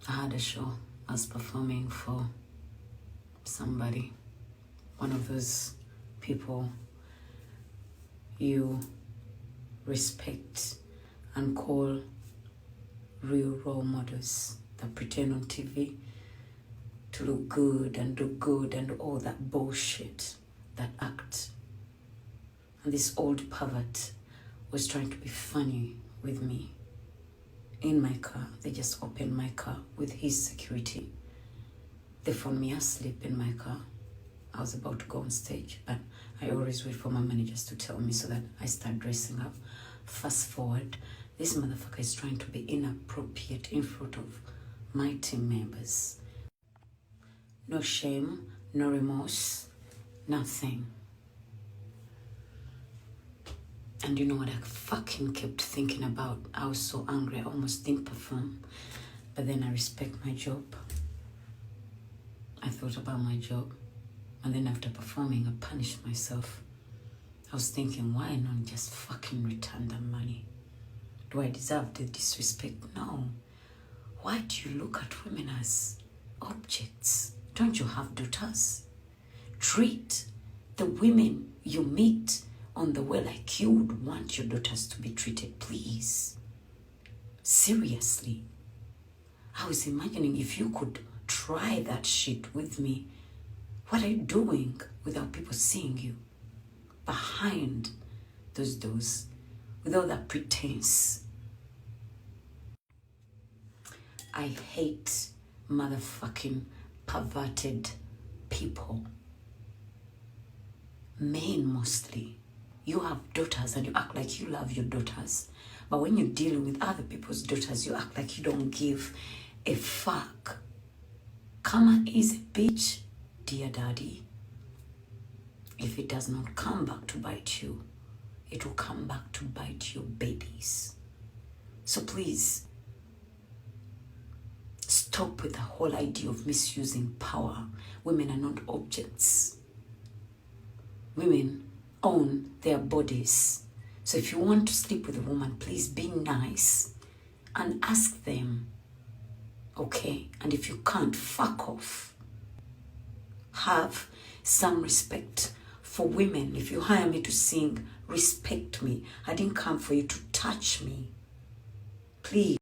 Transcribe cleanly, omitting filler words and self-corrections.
I had a show. I was performing for somebody, one of those people you respect and call real role models that pretend on TV to look good and do good and all that bullshit, that act. And this old pervert was trying to be funny with me. In my car, they just opened my car with his security. They found me asleep in my car. I was about to go on stage, but I always wait for my managers to tell me so that I start dressing up. Fast forward, this motherfucker is trying to be inappropriate in front of my team members. No shame, no remorse, nothing. And you know what I fucking kept thinking about? I was so angry, I almost didn't perform. But then I respect my job. I thought about my job. And then after performing, I punished myself. I was thinking, why not just fucking return the money? Do I deserve the disrespect? No. Why do you look at women as objects? Don't you have daughters? Treat the women you meet on the way like you would want your daughters to be treated, please. Seriously. I was imagining if you could try that shit with me. What are you doing without people seeing you? Behind those doors, without that pretense. I hate motherfucking perverted people. Men mostly. You have daughters and you act like you love your daughters. But when you're dealing with other people's daughters, you act like you don't give a fuck. Karma is a bitch, dear daddy. If it does not come back to bite you, it will come back to bite your babies. So please, stop with the whole idea of misusing power. Women are not objects. Women own their bodies. So if you want to sleep with a woman, please be nice and ask them. Okay? And if you can't, fuck off. Have some respect for women. If you hire me to sing, respect me. I didn't come for you to touch me. Please.